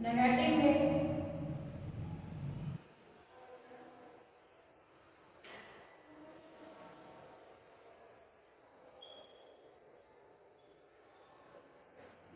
Negative में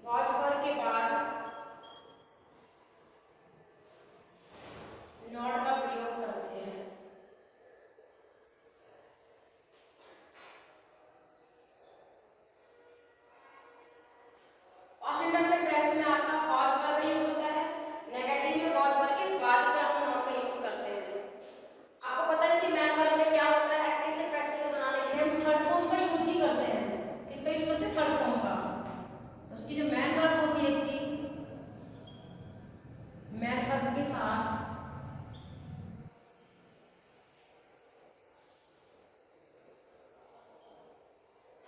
watch word के बाद नॉट का प्रयोग करते हैं। पास्ट इंडेफिनिट टेंस में आपका वॉच वर्ड का यूज होता है, नेगेटिव में वॉच वर्ड के बाद का हम नॉट का यूज करते हैं। आपको पता है इसके मैन वर्ब में क्या होता है, एक्टिव से पैसिव को बनाने के लिए हम थर्ड फॉर्म का यूज ही करते हैं। किसका यूज करते हैं? थर्ड फॉर्म का। तो उसकी जो मैन वर्ब होती है, इसकी मैन वर्ब के साथ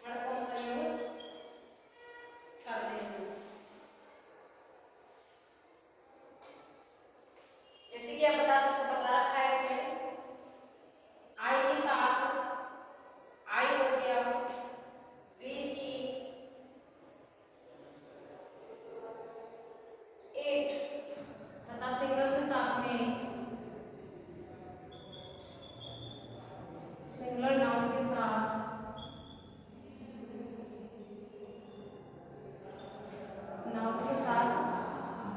थर्ड फॉर्म का यूज करते हैं। जैसे कि आप बता रखा है इसमें आई के साथ आई हो गया, BC 8 तथा सिंगल के साथ में सिंगुलर नाउन के साथ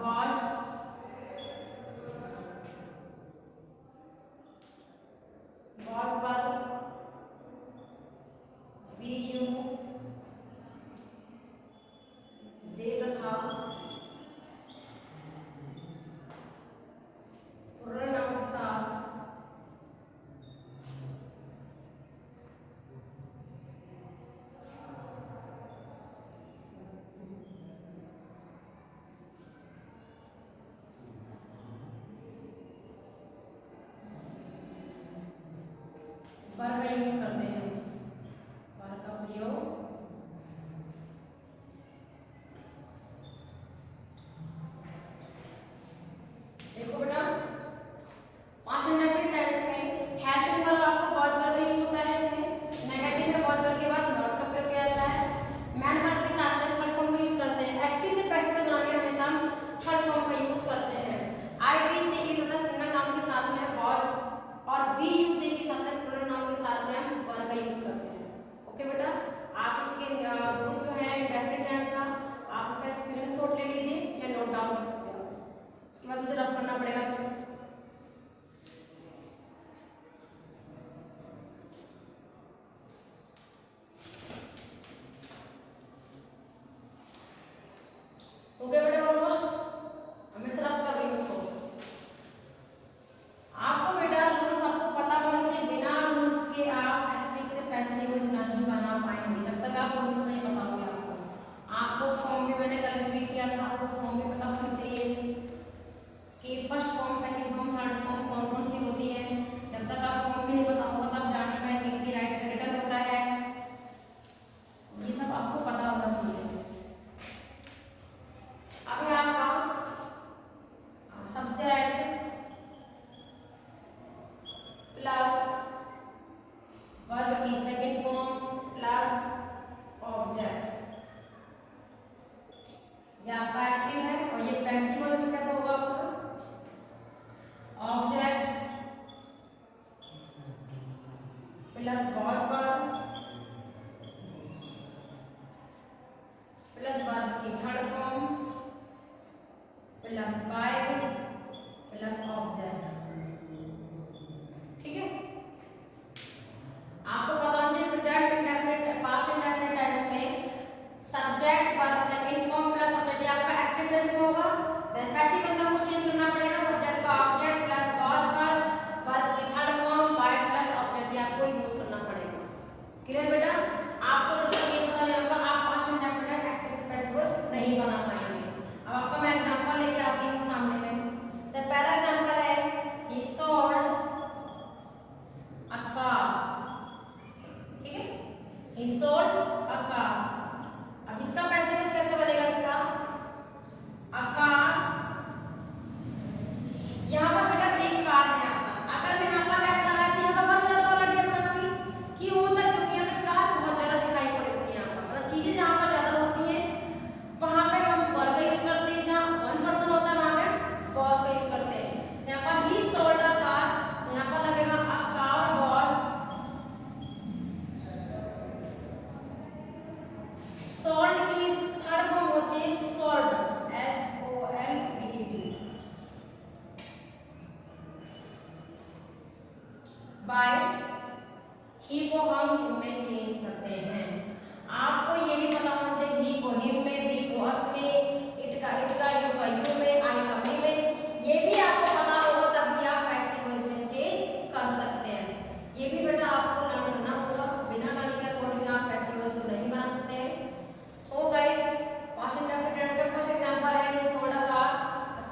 वॉच वर्ब BU दे तथा प्लूरल नाउन के साथ वर्ब का यूज करते हैं। वर्ब का प्रयोग देखो बेटा, पास्ट इंडेफिनिट टेंस में हेल्पिंग वर्ब आपको वॉच वर्ब का यूज होता है। इसमें नेगेटिव में वॉच वर्ब के बाद नॉट का प्रयोग किया जाता है। मैन वर्ब के साथ में थर्ड फॉर्म का यूज करते हैं। एक्टिव से पैसिव बनाने के लिए हमेशा हम थर्ड फॉर्म का यूज करते हैं। आई बी सी तथा सिंगल नाउन के साथ में वॉच और बी यू दे के साथ में प्लूरल नाउन के साथ में हम वर्ब का यूज करते हैं। ओके बेटा, आप इसके रूल्स जो है इंडेफिनिट टेंस का आप इसका स्क्रीनशॉट ले लीजिए या नोट डाउन कर सकते हो। उसके बाद मुझे रफ करना पड़ेगा फिर। हो गया बेटा ऑलमोस्ट, हमें से रफ कर रही हूँ उसको। आपको बेटा रूल्स आपको पता होना चाहिए, बिना रूल्स के आप एक्टिव से पैसिव यूज नहीं बना पाएंगे जब तक आप रूल्स नहीं पता होंगे। आपको फॉर्म भी मैंने कल रिपीट किया था, आपको फॉर्म भी पता होनी चाहिए कि first form, second form, third form कौन कौन सी होती है। जब तक आप फॉर्म भी नहीं पता होगा तब जान नहीं पाएंगे कि राइट से रिटर्न होता है। ये सब आपको पता होना चाहिए। अब है आपका सब्जेक्ट प्लस वर्ब की सेकंड फॉर्म प्लस ऑब्जेक्ट। ये आपका एक्टिव है और ये पैसिव हो, तो कैसा होगा आपका object plus watch verb plus verb की third form plus by plus object. ठीक है, आपको पता होना चाहिए present indefinite, past indefinite tense में subject verb second form plus object आपका एक्टिव टेंस में होगा। देन पैसिव में आपको चेंज करना पड़ेगा, सब्जेक्ट का object plus watch verb, verb की third form by plus object आपको यूज करना पड़ेगा। बाय ही को हम हिम में चेंज करते हैं। आपको ये भी पता होना चाहिए ही को हिम में, बी को अस में, इट का यू का यू में, आई का मी में, ये भी आपको पता होगा तभी आप पैसिव वॉइस में चेंज कर सकते हैं। ये भी बेटा आपको लर्न करना होगा, बिना लर्न के अकॉर्डिंग आप पैसिव वॉइस को नहीं बना सकते हैं। So guys, past indefinite tense का फर्स्ट एग्जांपल है he sold a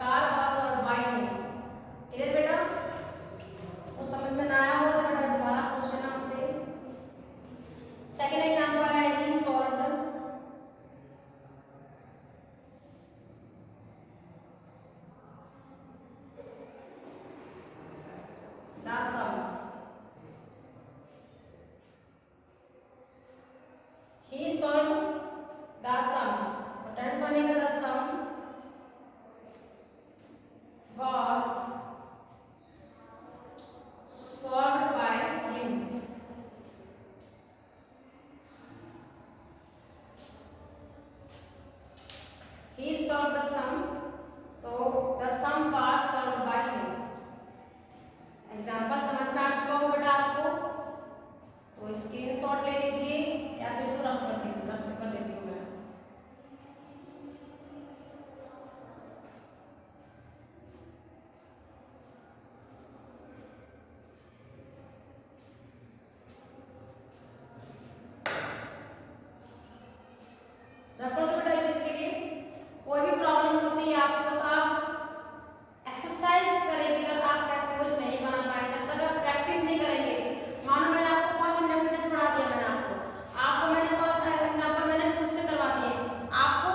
car was sold by him. Clear बेटा? वो समझ में ना आया हो तो बेटा दोबारा पूछ लेना हमसे। सेकंड एग्जांपल है he solved the sum. He solved the sum, तो टेंस बनेगा the sum was solved by him। He solved the sum, तो the sum was solved by him। Example समझ में आ चुका हो बेटा आपको? तो स्क्रीनशॉट ले लीजिए या फिर इसको रफ कर देती हूँ मैं। रखो तो बेटा इस चीज के लिए कोई भी प्रॉब्लम होती है आपको तो आप एक्सरसाइज करेंगे। अगर आप पैसिव वॉइस नहीं बना पाए, जब तक आप प्रैक्टिस नहीं करेंगे, मानो मैंने आपको पास्ट इंडेफिनिट पढ़ा दिया, मैंने पास एग्जांपल मैंने खुद से करवा दिए, आपको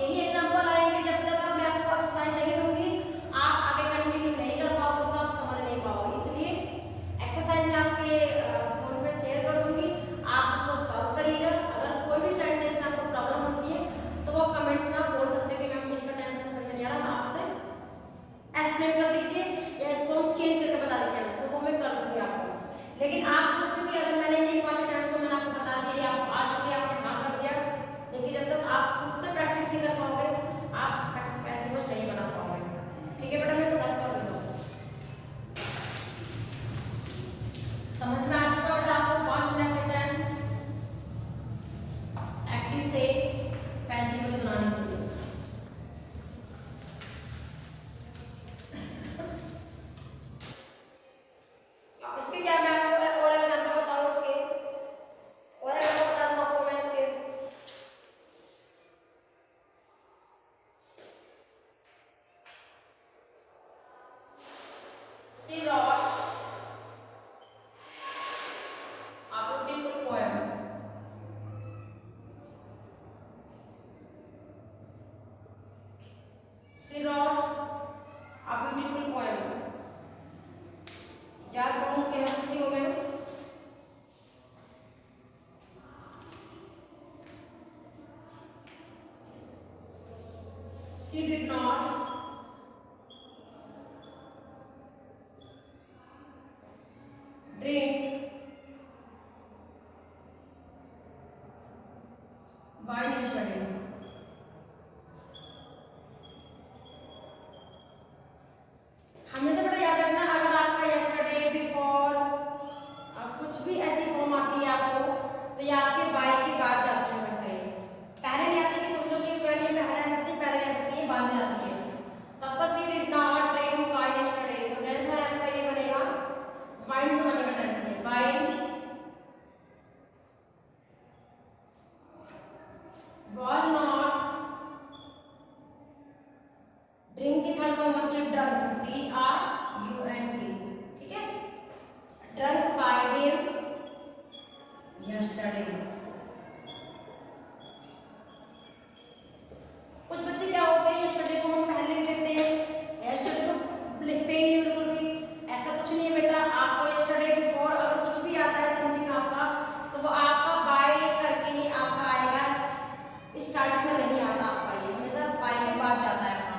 यही एग्जांपल आएंगे। जब तक मैं आपको एक्सरसाइज नहीं दूंगी, आप आगे कंटिन्यू नहीं कर पाओगे तो आप समझ नहीं पाओगे। इसलिए एक्सरसाइज मैं आपके फोन पे शेयर कर दूंगी, आप उसको सॉल्व करिएगा। अगर कोई भी सेंटेंस में आपको प्रॉब्लम होती है तो वो कमेंट्स में आप बोल सकते हो कि मैम इसका टेंस में समझ नहीं आ रहा, आप उसे एक्सप्लेन कर दीजिए या इसको चेंज करके बता दीजिए, तो वो मैं कर दूंगी आपको। लेकिन आप सोचते हो कि अगर मैंने नहीं पास्ट टेंस को मैंने आपको बता दिया या आप आ चुके आपने हाँ कर दिया, लेकिन जब तक आप खुद से प्रैक्टिस नहीं कर पाओगे आप पैसिव वॉइस नहीं बना पाओगे। ठीक है बेटा, मैं स्टार्ट कर रही हूँ। समझ में आ चुका बेटा आपको पास्ट इंडेफिनिट टेंस एक्टिव से पैसिव वॉइस बनाने के लिए? इसके क्या मैं आपको और एग्जांपल बताऊं इसके, और एग्जांपल बता दूं आपको मैं इसके। She wrote a beautiful poem। She wrote a beautiful poem। याद करूँ कह सकती हूँ मैं? She did not drink wine yesterday। हमेशा बेटा याद रखना, अगर आपका यस्टरडे, बिफोर कुछ भी ऐसी फॉर्म आती है आपको, तो ये आपके बाय की बात जाती है। वैसे पहले नहीं आती कि समझो कि पहले आ सकती है, पहले आ सकती है, बाद में आती है। तब का she did not drink wine yesterday, तो टेंस है आपका ये बनेगा वाइन से बनेगा टेंस है वाइन was not ड्रिंक की थर्ड फॉर्म होती है ड्रंक, DRUNK। ठीक है, ड्रंक बाय हिम यस्टरडे। कुछ बच्चे क्या होते हैं यस्टरडे को हम पहले लिख देते हैं, यस्टरडे को लिखते ही नहीं बिल्कुल भी। ऐसा कुछ नहीं है बेटा, आपको यस्टरडे बिफोर अगर कुछ भी आता है समथिंग आपका, तो वो आपका बाय करके ही आपका आएगा, स्टार्टिंग में नहीं आता आपका, ये हमेशा बाय के बाद जाता है आपका।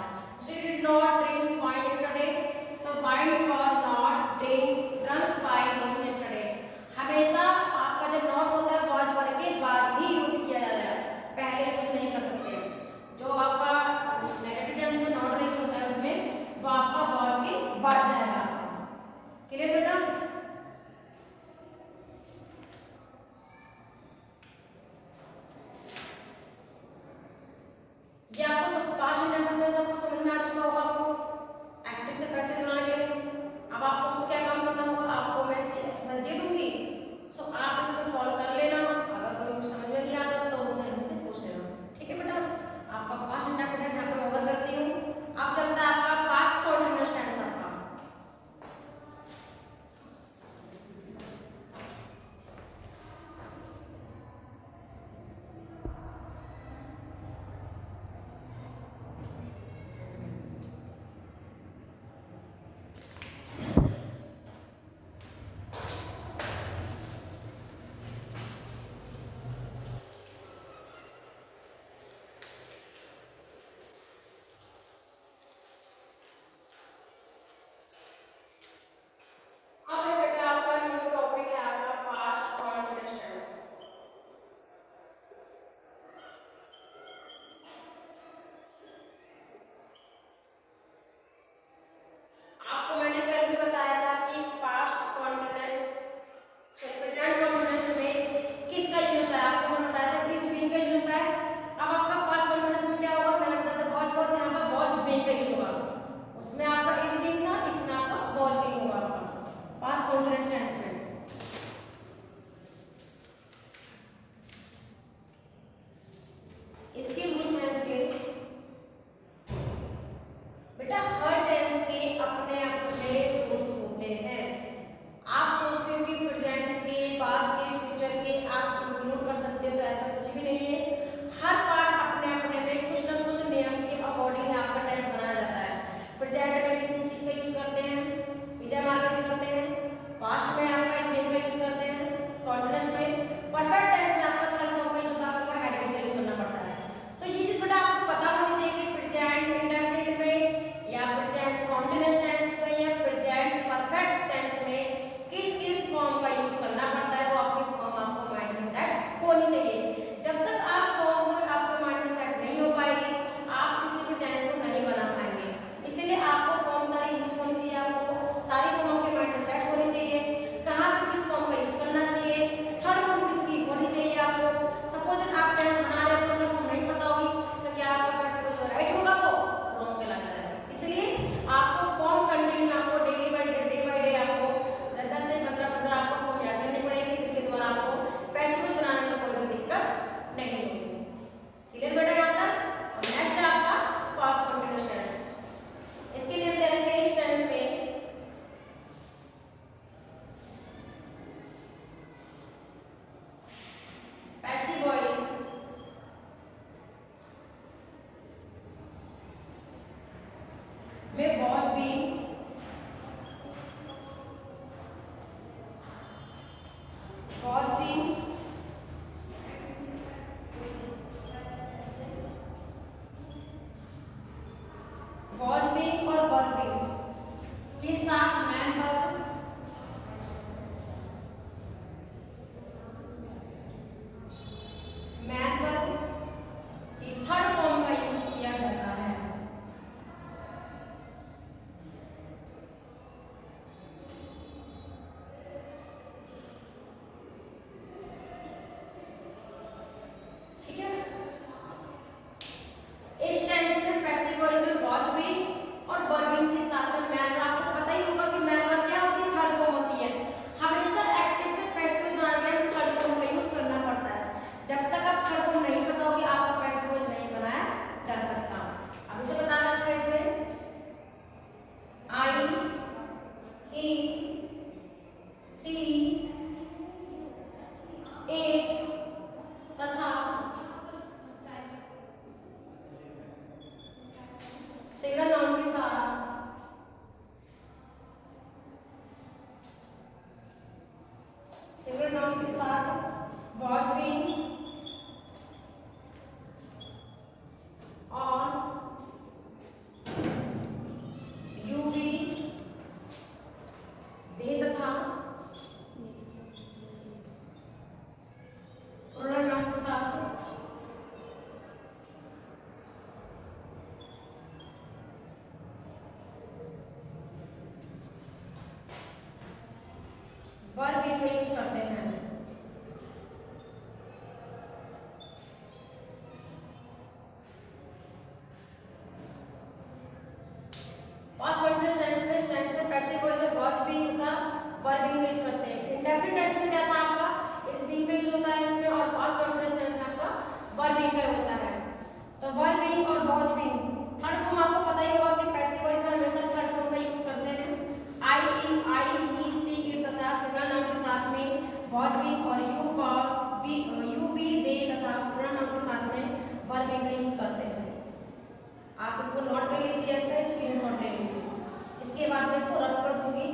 She did not drink wine yesterday, तो wine was not drunk by him yesterday। हमेशा आपका जब नॉट होता है was वर्ग सिंगुलर नाउन के साथ was being और you भी दे तथा प्लूरल नाउन के साथ वर भी का यूज करते हैं। पास्ट कंटिन्यूअस टेंस में पैसिव वॉइस में वाज बीइंग तथा वर बीइंग का यूज करते हैं। इंडेफिनिट टेंस में क्या था आपका, इस बीइंग का यूज होता है इसमें, और पास्ट कंटिन्यूअस टेंस में आपका वर बीइंग का होता है। तो वर बीइंग और वाज बीइंग थर्ड फॉर्म आपको पता ही होगा कि पैसिव वॉइस में हमेशा थर्ड फॉर्म का यूज करते हैं। आई ही सी इट तथा सिंगुलर नाउन के साथ में वाज बीइंग और यू भी दे तथा प्लूरल नाउन के साथ में वर बीइंग का यूज करते हैं। आप इसको नोट कर लीजिए, इसका स्क्रीनशॉट ले लीजिए। इसके बाद मैं इसको रफ कर दूंगी।